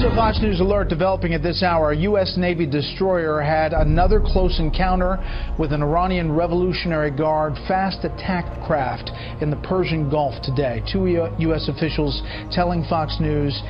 Also, Fox News alert developing at this hour. A U.S. Navy destroyer had another close encounter with an Iranian Revolutionary Guard fast attack craft in the Persian Gulf today. Two U.S. officials telling Fox News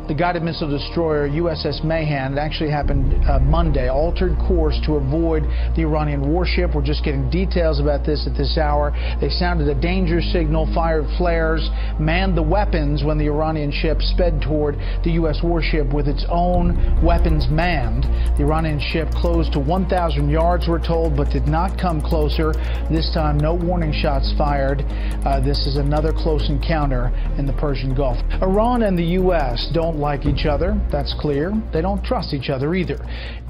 the guided missile destroyer USS Mahan, it actually happened Monday, altered course to avoid the Iranian warship. We're just getting details about this at this hour. They sounded a danger signal, fired flares, manned the weapons when the Iranian ship sped toward the U.S. warship with its own weapons manned. The Iranian ship closed to 1,000 yards, we're told, but did not come closer. This time, no warning shots fired. This is another close encounter in the Persian Gulf. Iran and the U.S. don't like each other. That's clear. They don't trust each other either.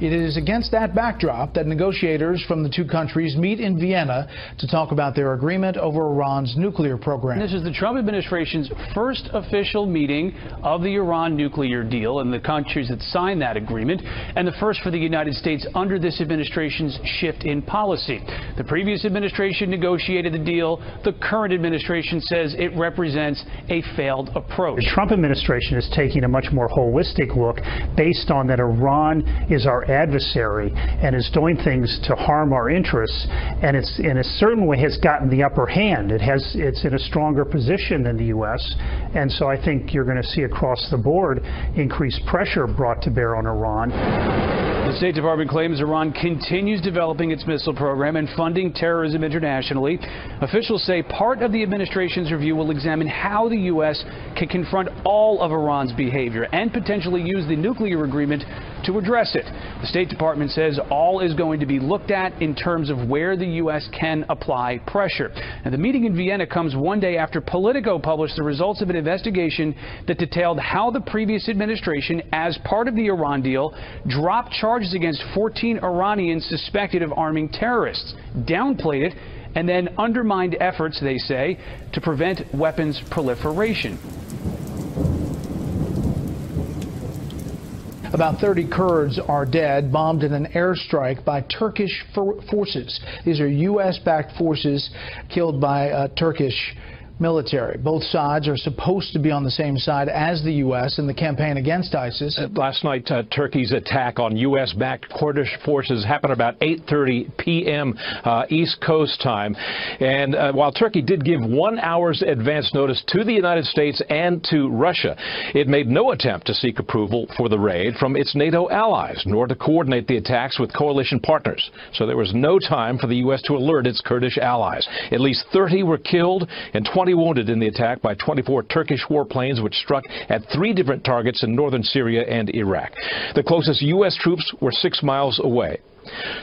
It is against that backdrop that negotiators from the two countries meet in Vienna to talk about their agreement over Iran's nuclear program. This is the Trump administration's first official meeting of the Iran nuclear deal and the countries that signed that agreement, and the first for the United States under this administration's shift in policy. The previous administration negotiated the deal. The current administration says it represents a failed approach. The Trump administration is taking a much more holistic look based on that Iran is our adversary and is doing things to harm our interests, and it's in a certain way has gotten the upper hand. It's in a stronger position than the U.S., and so I think you're going to see across the board increased pressure brought to bear on Iran. The State Department claims Iran continues developing its missile program and funding terrorism internationally. Officials say part of the administration's review will examine how the U.S. can confront all of Iran's behavior and potentially use the nuclear agreement to address it. The State Department says all is going to be looked at in terms of where the U.S. can apply pressure. And the meeting in Vienna comes one day after Politico published the results of an investigation that detailed how the previous administration, as part of the Iran deal, dropped charges against 14 Iranians suspected of arming terrorists, downplayed it, and then undermined efforts, they say, to prevent weapons proliferation. About 30 Kurds are dead, bombed in an airstrike by Turkish forces. These are U.S.-backed forces killed by Turkish military. Both sides are supposed to be on the same side as the U.S. in the campaign against ISIS. Last night, Turkey's attack on U.S.-backed Kurdish forces happened about 8:30 p.m. East Coast time. And while Turkey did give 1 hour's advance notice to the United States and to Russia, it made no attempt to seek approval for the raid from its NATO allies, nor to coordinate the attacks with coalition partners. So there was no time for the U.S. to alert its Kurdish allies. At least 30 were killed and 20 wounded in the attack by 24 Turkish warplanes, which struck at 3 different targets in northern Syria and Iraq. The closest U.S. troops were 6 miles away.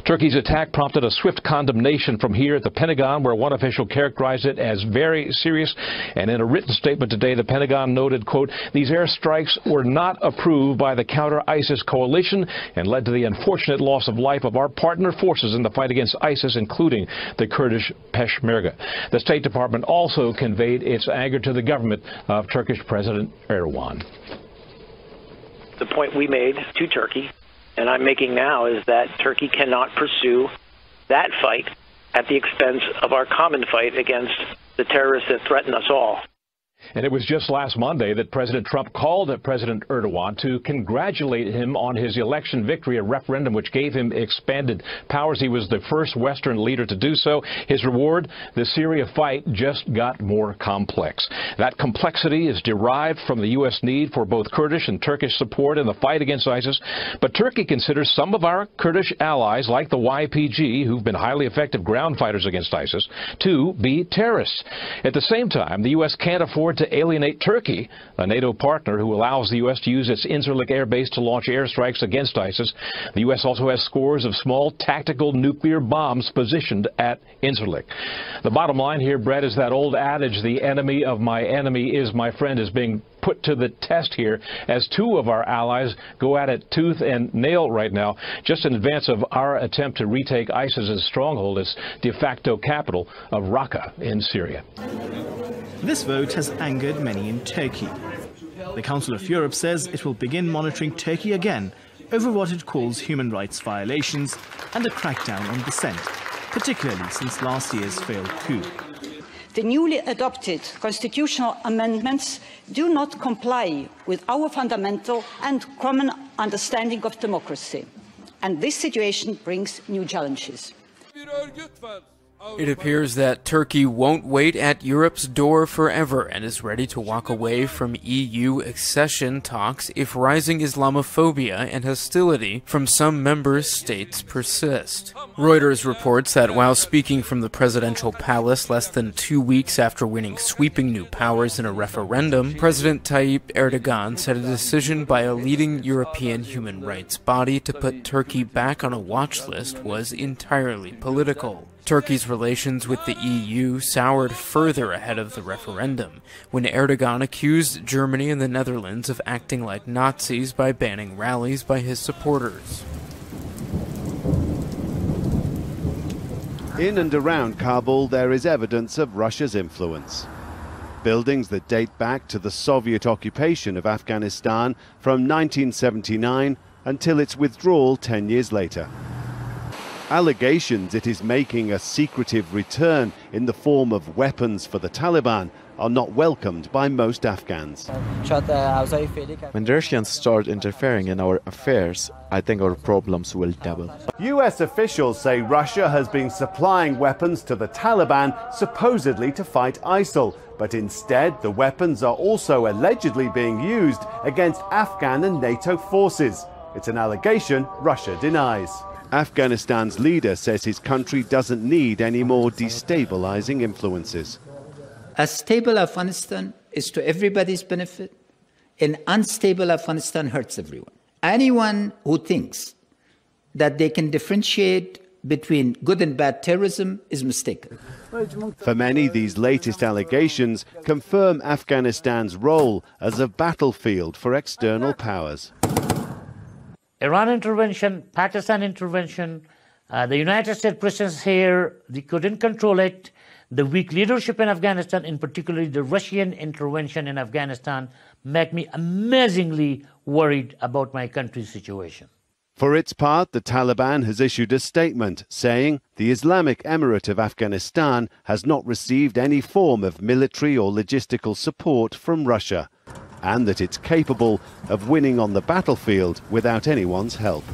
Turkey's attack prompted a swift condemnation from here at the Pentagon, where one official characterized it as very serious. And in a written statement today, the Pentagon noted, quote, "These airstrikes were not approved by the counter-ISIS coalition and led to the unfortunate loss of life of our partner forces in the fight against ISIS, including the Kurdish Peshmerga." The State Department also conveyed its anger to the government of Turkish President Erdogan. The point we made to Turkey, and I'm making now, is that Turkey cannot pursue that fight at the expense of our common fight against the terrorists that threaten us all. And it was just last Monday that President Trump called President Erdogan to congratulate him on his election victory, a referendum which gave him expanded powers. He was the first Western leader to do so. His reward, the Syria fight just got more complex. That complexity is derived from the U.S. need for both Kurdish and Turkish support in the fight against ISIS. But Turkey considers some of our Kurdish allies, like the YPG, who've been highly effective ground fighters against ISIS, to be terrorists. At the same time, the U.S. can't afford to alienate Turkey, a NATO partner who allows the U.S. to use its Incirlik air base to launch airstrikes against ISIS. The U.S. also has scores of small tactical nuclear bombs positioned at Incirlik. The bottom line here, Brett, is that old adage, the enemy of my enemy is my friend, is being put to the test here as 2 of our allies go at it tooth and nail right now, just in advance of our attempt to retake ISIS's stronghold, its de facto capital of Raqqa in Syria. This vote has angered many in Turkey. The Council of Europe says it will begin monitoring Turkey again over what it calls human rights violations and a crackdown on dissent. particularly since last year's failed coup. The newly adopted constitutional amendments do not comply with our fundamental and common understanding of democracy, and this situation brings new challenges. It appears that Turkey won't wait at Europe's door forever and is ready to walk away from EU accession talks if rising Islamophobia and hostility from some member states persist. Reuters reports that while speaking from the presidential palace less than 2 weeks after winning sweeping new powers in a referendum, President Tayyip Erdogan said a decision by a leading European human rights body to put Turkey back on a watch list was entirely political. Turkey's relations with the EU soured further ahead of the referendum, when Erdogan accused Germany and the Netherlands of acting like Nazis by banning rallies by his supporters. In and around Kabul, there is evidence of Russia's influence. Buildings that date back to the Soviet occupation of Afghanistan from 1979 until its withdrawal 10 years later. Allegations it is making a secretive return in the form of weapons for the Taliban are not welcomed by most Afghans. When the Russians start interfering in our affairs, I think our problems will double. US officials say Russia has been supplying weapons to the Taliban, supposedly to fight ISIL. But instead, the weapons are also allegedly being used against Afghan and NATO forces. It's an allegation Russia denies. Afghanistan's leader says his country doesn't need any more destabilizing influences. A stable Afghanistan is to everybody's benefit. An unstable Afghanistan hurts everyone. Anyone who thinks that they can differentiate between good and bad terrorism is mistaken. For many, these latest allegations confirm Afghanistan's role as a battlefield for external powers. Iran intervention, Pakistan intervention, the United States presence here, they couldn't control it. The weak leadership in Afghanistan, in particular the Russian intervention in Afghanistan, make me amazingly worried about my country's situation. For its part, the Taliban has issued a statement saying the Islamic Emirate of Afghanistan has not received any form of military or logistical support from Russia, and that it's capable of winning on the battlefield without anyone's help.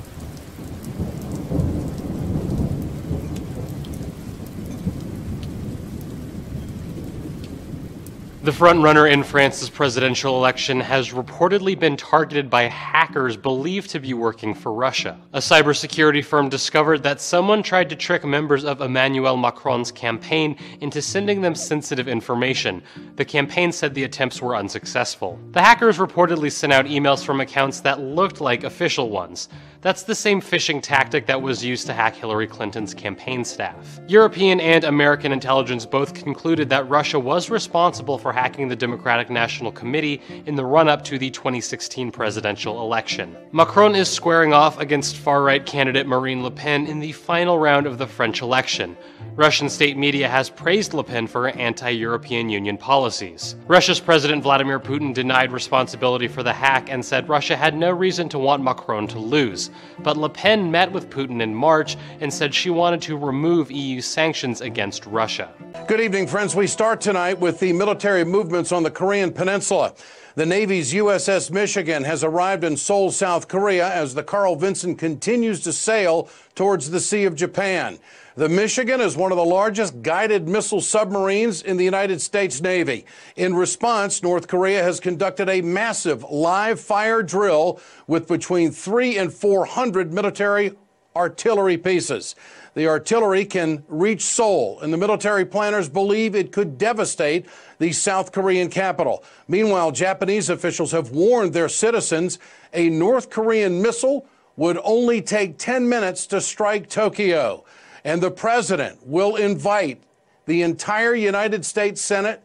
The frontrunner in France's presidential election has reportedly been targeted by hackers believed to be working for Russia. A cybersecurity firm discovered that someone tried to trick members of Emmanuel Macron's campaign into sending them sensitive information. The campaign said the attempts were unsuccessful. The hackers reportedly sent out emails from accounts that looked like official ones. That's the same phishing tactic that was used to hack Hillary Clinton's campaign staff. European and American intelligence both concluded that Russia was responsible for hacking the Democratic National Committee in the run-up to the 2016 presidential election. Macron is squaring off against far-right candidate Marine Le Pen in the final round of the French election. Russian state media has praised Le Pen for her anti-European Union policies. Russia's President Vladimir Putin denied responsibility for the hack and said Russia had no reason to want Macron to lose. But Le Pen met with Putin in March and said she wanted to remove EU sanctions against Russia. Good evening, friends. We start tonight with the military movements on the Korean Peninsula. The Navy's USS Michigan has arrived in Seoul, South Korea, as the Carl Vinson continues to sail towards the Sea of Japan. The Michigan is one of the largest guided missile submarines in the United States Navy. In response, North Korea has conducted a massive live fire drill with between 300 and 400 military artillery pieces. The artillery can reach Seoul, and the military planners believe it could devastate the South Korean capital. Meanwhile, Japanese officials have warned their citizens a North Korean missile would only take 10 minutes to strike Tokyo. And the president will invite the entire United States Senate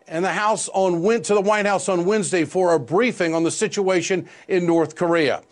and the House to the White House on Wednesday for a briefing on the situation in North Korea.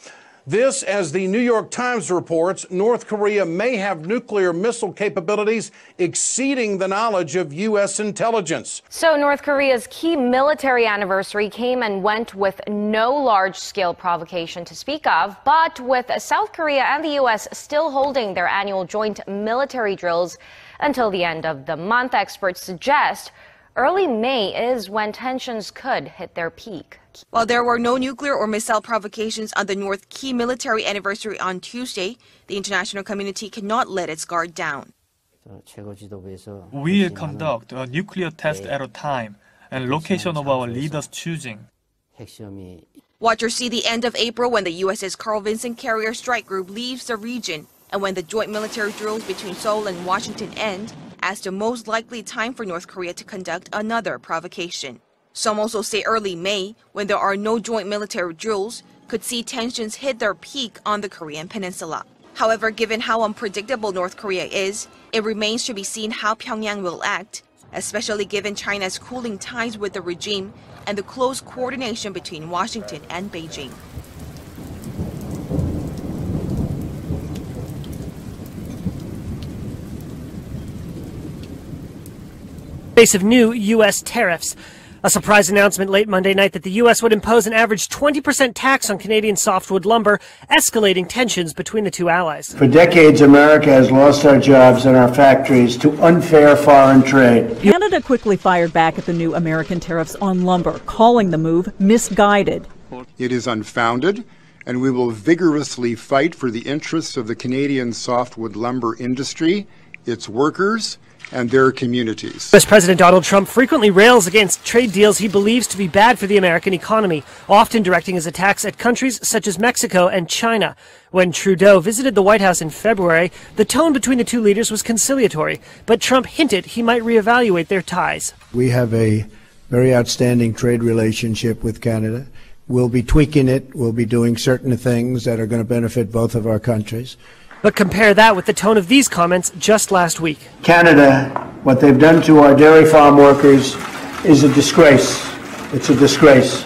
This, as the New York Times reports, North Korea may have nuclear missile capabilities exceeding the knowledge of U.S. intelligence. So North Korea's key military anniversary came and went with no large-scale provocation to speak of, but with South Korea and the U.S. still holding their annual joint military drills until the end of the month, experts suggest early May is when tensions could hit their peak. While there were no nuclear or missile provocations on the North key military anniversary on Tuesday, the international community cannot let its guard down. We will conduct a nuclear test at a time and location of our leaders' choosing. Watchers see the end of April when the USS Carl Vinson Carrier Strike Group leaves the region and when the joint military drills between Seoul and Washington end as the most likely time for North Korea to conduct another provocation. Some also say early May, when there are no joint military drills, could see tensions hit their peak on the Korean peninsula. However, given how unpredictable North Korea is, it remains to be seen how Pyongyang will act, especially given China's cooling ties with the regime and the close coordination between Washington and Beijing. Face of new U.S. tariffs. A surprise announcement late Monday night that the U.S. would impose an average 20% tax on Canadian softwood lumber, escalating tensions between the two allies. For decades, America has lost our jobs and our factories to unfair foreign trade. Canada quickly fired back at the new American tariffs on lumber, calling the move misguided. It is unfounded, and we will vigorously fight for the interests of the Canadian softwood lumber industry, its workers, and their communities. U.S. President Donald Trump frequently rails against trade deals he believes to be bad for the American economy, often directing his attacks at countries such as Mexico and China. When Trudeau visited the White House in February, the tone between the two leaders was conciliatory, but Trump hinted he might reevaluate their ties. We have a very outstanding trade relationship with Canada. We'll be tweaking it. We'll be doing certain things that are going to benefit both of our countries. But compare that with the tone of these comments just last week. Canada, what they've done to our dairy farm workers is a disgrace. It's a disgrace.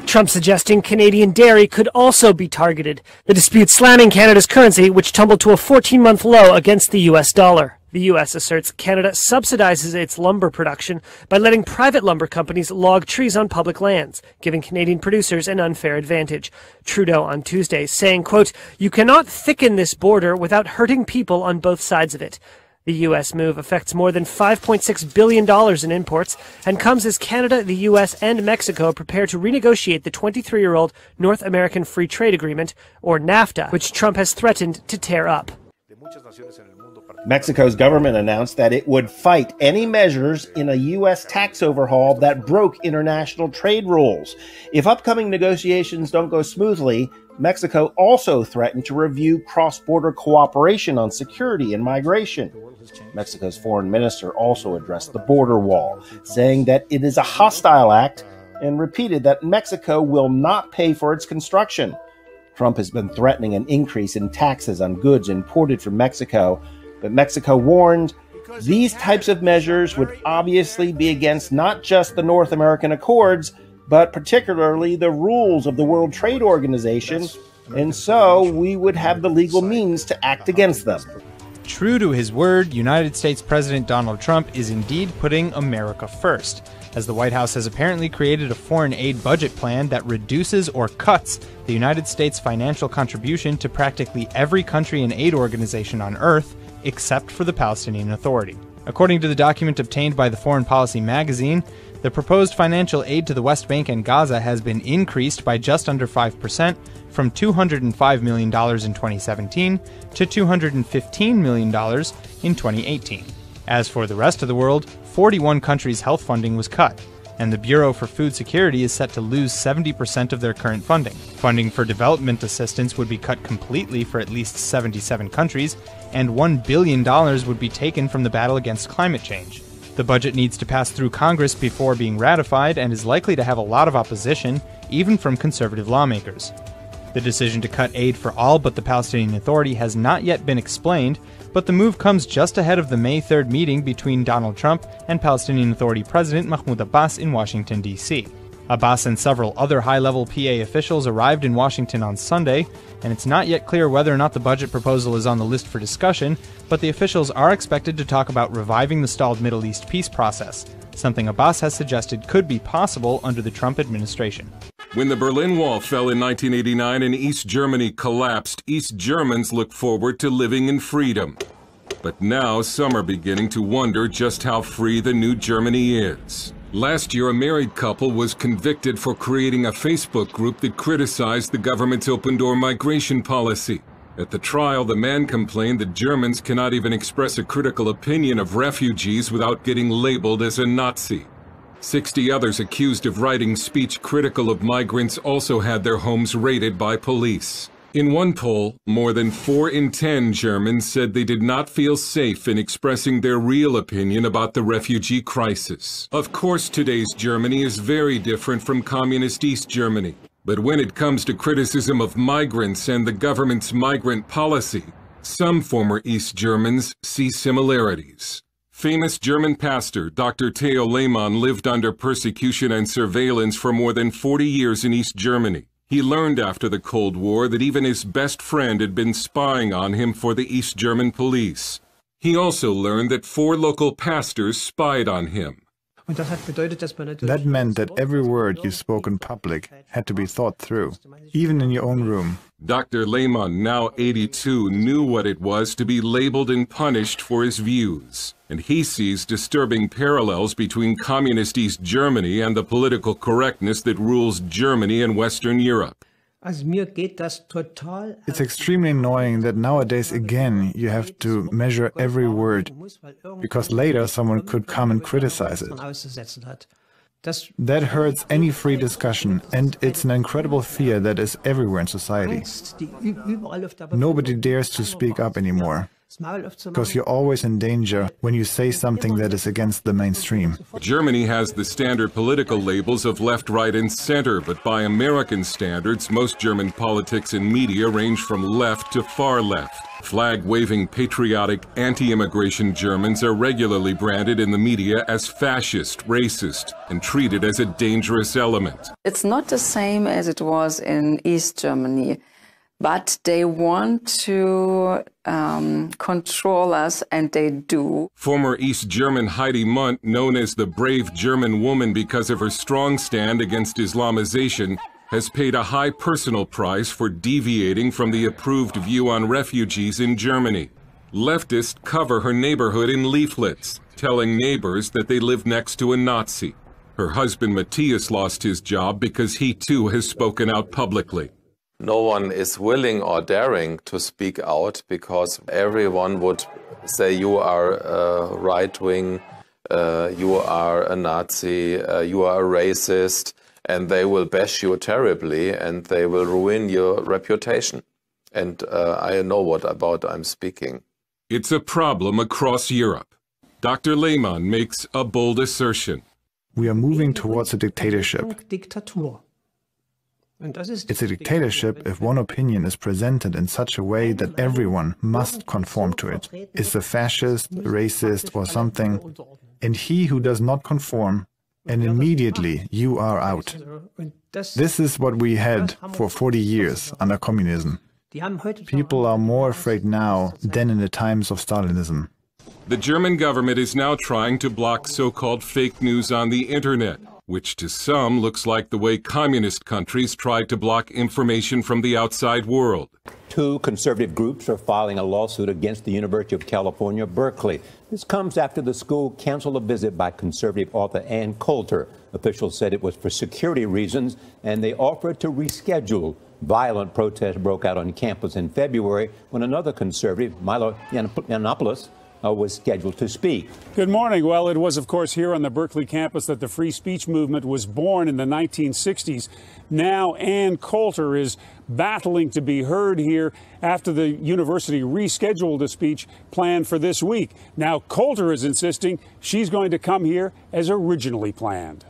Trump suggesting Canadian dairy could also be targeted. The dispute slamming Canada's currency, which tumbled to a 14-month low against the U.S. dollar. The U.S. asserts Canada subsidizes its lumber production by letting private lumber companies log trees on public lands, giving Canadian producers an unfair advantage. Trudeau on Tuesday saying, quote, "You cannot thicken this border without hurting people on both sides of it." The U.S. move affects more than $5.6 billion in imports and comes as Canada, the U.S., and Mexico prepare to renegotiate the 23-year-old North American Free Trade Agreement, or NAFTA, which Trump has threatened to tear up. Mexico's government announced that it would fight any measures in a U.S. tax overhaul that broke international trade rules. If upcoming negotiations don't go smoothly, Mexico also threatened to review cross-border cooperation on security and migration. Mexico's foreign minister also addressed the border wall, saying that it is a hostile act and repeated that Mexico will not pay for its construction. Trump has been threatening an increase in taxes on goods imported from Mexico, but Mexico warned these types of measures would obviously be against not just the North American Accords, but particularly the rules of the World Trade Organization, and so we would have the legal means to act against them. True to his word, United States President Donald Trump is indeed putting America first, as the White House has apparently created a foreign aid budget plan that reduces or cuts the United States' financial contribution to practically every country and aid organization on Earth, except for the Palestinian Authority. According to the document obtained by the Foreign Policy magazine, the proposed financial aid to the West Bank and Gaza has been increased by just under 5%, from $205 million in 2017 to $215 million in 2018. As for the rest of the world, 41 countries' health funding was cut, and the Bureau for Food Security is set to lose 70% of their current funding. Funding for development assistance would be cut completely for at least 77 countries, and $1 billion would be taken from the battle against climate change. The budget needs to pass through Congress before being ratified and is likely to have a lot of opposition, even from conservative lawmakers. The decision to cut aid for all but the Palestinian Authority has not yet been explained, but the move comes just ahead of the May 3rd meeting between Donald Trump and Palestinian Authority President Mahmoud Abbas in Washington, D.C. Abbas and several other high-level PA officials arrived in Washington on Sunday, and it's not yet clear whether or not the budget proposal is on the list for discussion, but the officials are expected to talk about reviving the stalled Middle East peace process, something Abbas has suggested could be possible under the Trump administration. When the Berlin Wall fell in 1989 and East Germany collapsed, East Germans looked forward to living in freedom. But now some are beginning to wonder just how free the new Germany is. Last year, a married couple was convicted for creating a Facebook group that criticized the government's open-door migration policy. At the trial, the man complained that Germans cannot even express a critical opinion of refugees without getting labeled as a Nazi. 60 others accused of writing speech critical of migrants also had their homes raided by police. In one poll, more than 4 in 10 Germans said they did not feel safe in expressing their real opinion about the refugee crisis. Of course, today's Germany is very different from communist East Germany. But when it comes to criticism of migrants and the government's migrant policy, some former East Germans see similarities. Famous German pastor Dr. Theo Lehmann lived under persecution and surveillance for more than 40 years in East Germany. He learned after the Cold War that even his best friend had been spying on him for the East German police. He also learned that 4 local pastors spied on him. That meant that every word you spoke in public had to be thought through, even in your own room. Dr. Lehmann, now 82, knew what it was to be labeled and punished for his views. And he sees disturbing parallels between communist East Germany and the political correctness that rules Germany and Western Europe. It's extremely annoying that nowadays again you have to measure every word, because later someone could come and criticize it. That hurts any free discussion, and it's an incredible fear that is everywhere in society. Nobody dares to speak up anymore, because you're always in danger when you say something that is against the mainstream. Germany has the standard political labels of left, right, and center, but by American standards, most German politics and media range from left to far left. Flag-waving, patriotic, anti-immigration Germans are regularly branded in the media as fascist, racist, and treated as a dangerous element. It's not the same as it was in East Germany. But they want to control us, and they do. Former East German Heidi Mundt, known as the brave German woman because of her strong stand against Islamization, has paid a high personal price for deviating from the approved view on refugees in Germany. Leftists cover her neighborhood in leaflets, telling neighbors that they live next to a Nazi. Her husband Matthias lost his job because he too has spoken out publicly. No one is willing or daring to speak out because everyone would say you are right-wing, you are a Nazi, you are a racist, and they will bash you terribly and they will ruin your reputation. And I know what about I'm speaking. It's a problem across Europe. Dr. Lehmann makes a bold assertion. We are moving towards a dictatorship. It's a dictatorship if one opinion is presented in such a way that everyone must conform to it. It's a fascist, racist, or something, and he who does not conform, and immediately you are out. This is what we had for 40 years under communism. People are more afraid now than in the times of Stalinism. The German government is now trying to block so-called fake news on the internet, which to some looks like the way communist countries tried to block information from the outside world. 2 conservative groups are filing a lawsuit against the University of California, Berkeley. This comes after the school canceled a visit by conservative author Ann Coulter. Officials said it was for security reasons, and they offered to reschedule. Violent protests broke out on campus in February when another conservative, Milo Yiannopoulos, was scheduled to speak. Good morning. Well, it was, of course, here on the Berkeley campus that the free speech movement was born in the 1960s. Now Ann Coulter is battling to be heard here after the university rescheduled a speech planned for this week. Now Coulter is insisting she's going to come here as originally planned.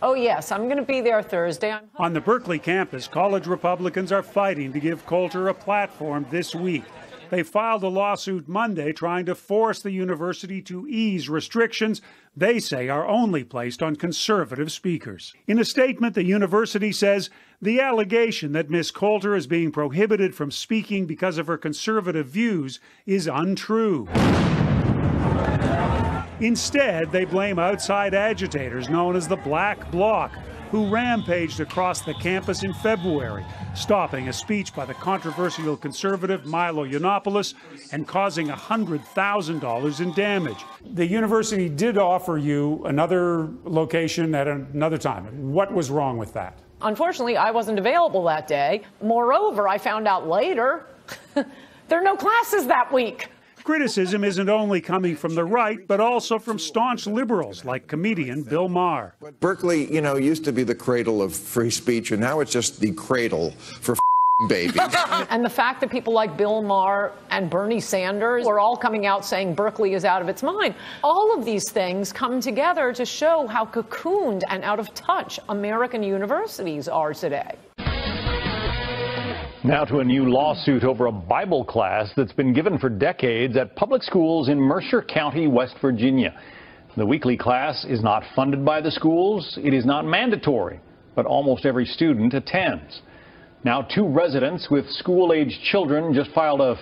Oh, yes, I'm going to be there Thursday. On the Berkeley campus, college Republicans are fighting to give Coulter a platform this week. They filed a lawsuit Monday trying to force the university to ease restrictions they say are only placed on conservative speakers. In a statement, the university says the allegation that Ms. Coulter is being prohibited from speaking because of her conservative views is untrue. Instead, they blame outside agitators known as the Black Bloc, who rampaged across the campus in February, stopping a speech by the controversial conservative Milo Yiannopoulos and causing $100,000 in damage. The university did offer you another location at another time. What was wrong with that? Unfortunately, I wasn't available that day. Moreover, I found out later there are no classes that week. Criticism isn't only coming from the right, but also from staunch liberals like comedian Bill Maher. Berkeley, used to be the cradle of free speech, and now it's just the cradle for babies. And the fact that people like Bill Maher and Bernie Sanders are all coming out saying Berkeley is out of its mind. All of these things come together to show how cocooned and out of touch American universities are today. Now to a new lawsuit over a Bible class that's been given for decades at public schools in Mercer County, West Virginia. The weekly class is not funded by the schools. It is not mandatory, but almost every student attends. Now, 2 residents with school-aged children just filed a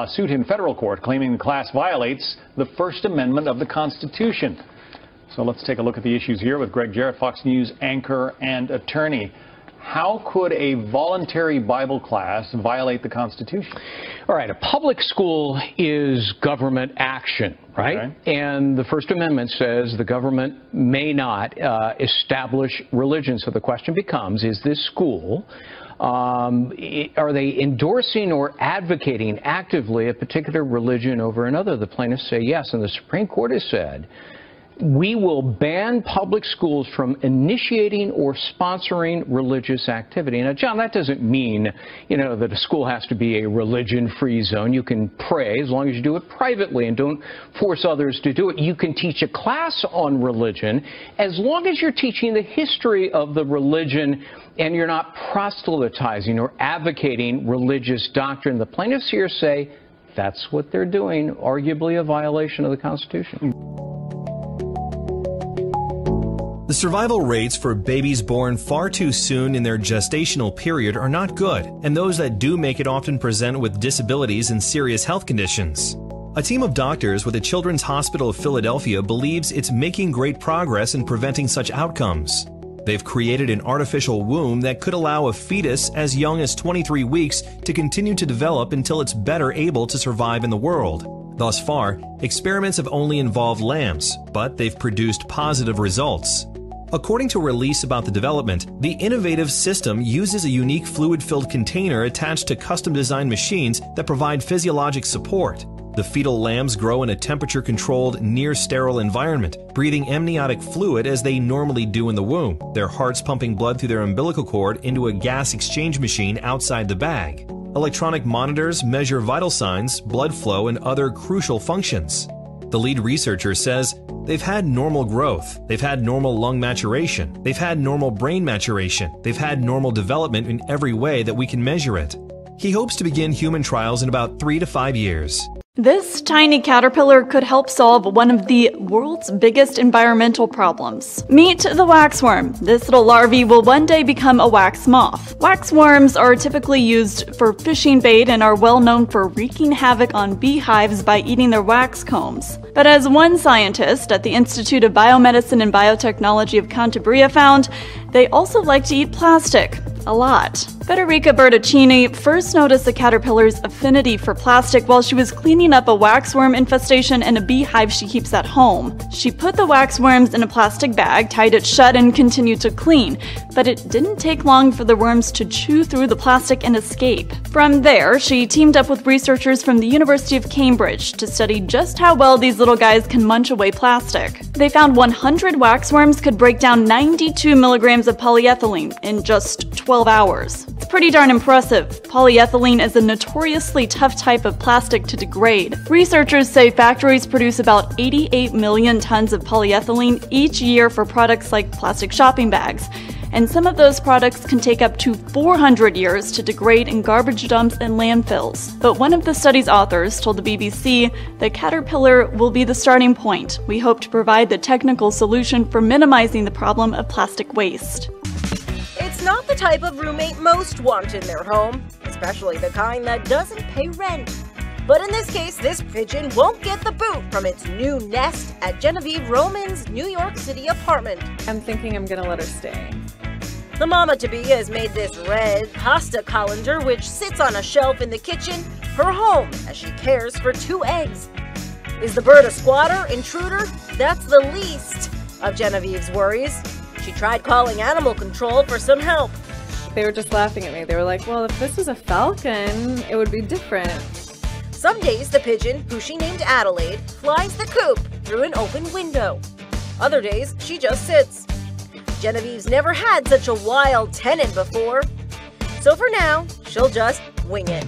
suit in federal court claiming the class violates the First Amendment of the Constitution. So let's take a look at the issues here with Greg Jarrett, Fox News anchor and attorney. How could a voluntary Bible class violate the Constitution? All right, a public school is government action, right? Okay. And the First Amendment says the government may not establish religion. So the question becomes, is this school, are they endorsing or advocating actively a particular religion over another? The plaintiffs say yes, and the Supreme Court has said, we will ban public schools from initiating or sponsoring religious activity. Now, John, that doesn't mean, that a school has to be a religion-free zone. You can pray as long as you do it privately and don't force others to do it. You can teach a class on religion as long as you're teaching the history of the religion and you're not proselytizing or advocating religious doctrine. The plaintiffs here say that's what they're doing, arguably a violation of the Constitution. The survival rates for babies born far too soon in their gestational period are not good, and those that do make it often present with disabilities and serious health conditions. A team of doctors with the Children's Hospital of Philadelphia believes it's making great progress in preventing such outcomes. They've created an artificial womb that could allow a fetus as young as 23 weeks to continue to develop until it's better able to survive in the world. Thus far, experiments have only involved lambs, but they've produced positive results. According to a release about the development, the innovative system uses a unique fluid-filled container attached to custom-designed machines that provide physiologic support. The fetal lambs grow in a temperature-controlled, near-sterile environment, breathing amniotic fluid as they normally do in the womb, their hearts pumping blood through their umbilical cord into a gas exchange machine outside the bag. Electronic monitors measure vital signs, blood flow, and other crucial functions. The lead researcher says they've had normal growth, they've had normal lung maturation, they've had normal brain maturation, they've had normal development in every way that we can measure it. He hopes to begin human trials in about 3 to 5 years. This tiny caterpillar could help solve one of the world's biggest environmental problems. Meet the waxworm. This little larvae will one day become a wax moth. Waxworms are typically used for fishing bait and are well known for wreaking havoc on beehives by eating their wax combs. But as one scientist at the Institute of Biomedicine and Biotechnology of Cantabria found, they also like to eat plastic. A lot. Federica Bertoncini first noticed the caterpillar's affinity for plastic while she was cleaning up a waxworm infestation in a beehive she keeps at home. She put the waxworms in a plastic bag, tied it shut, and continued to clean. But it didn't take long for the worms to chew through the plastic and escape. From there, she teamed up with researchers from the University of Cambridge to study just how well these little guys can munch away plastic. They found 100 waxworms could break down 92 milligrams of polyethylene in just 12 hours. It's pretty darn impressive. Polyethylene is a notoriously tough type of plastic to degrade. Researchers say factories produce about 88 million tons of polyethylene each year for products like plastic shopping bags. and some of those products can take up to 400 years to degrade in garbage dumps and landfills. But one of the study's authors told the BBC that Caterpillar will be the starting point. We hope to provide the technical solution for minimizing the problem of plastic waste. It's not the type of roommate most want in their home, especially the kind that doesn't pay rent. But in this case, this pigeon won't get the boot from its new nest at Genevieve Roman's New York City apartment. I'm thinking I'm gonna let her stay. The mama-to-be has made this red pasta colander, which sits on a shelf in the kitchen, her home as she cares for 2 eggs. Is the bird a squatter, intruder? That's the least of Genevieve's worries. She tried calling animal control for some help. They were just laughing at me. They were like, well, if this was a falcon, it would be different. Some days the pigeon, who she named Adelaide, flies the coop through an open window. Other days, she just sits. Genevieve's never had such a wild tenant before. So for now, she'll just wing it.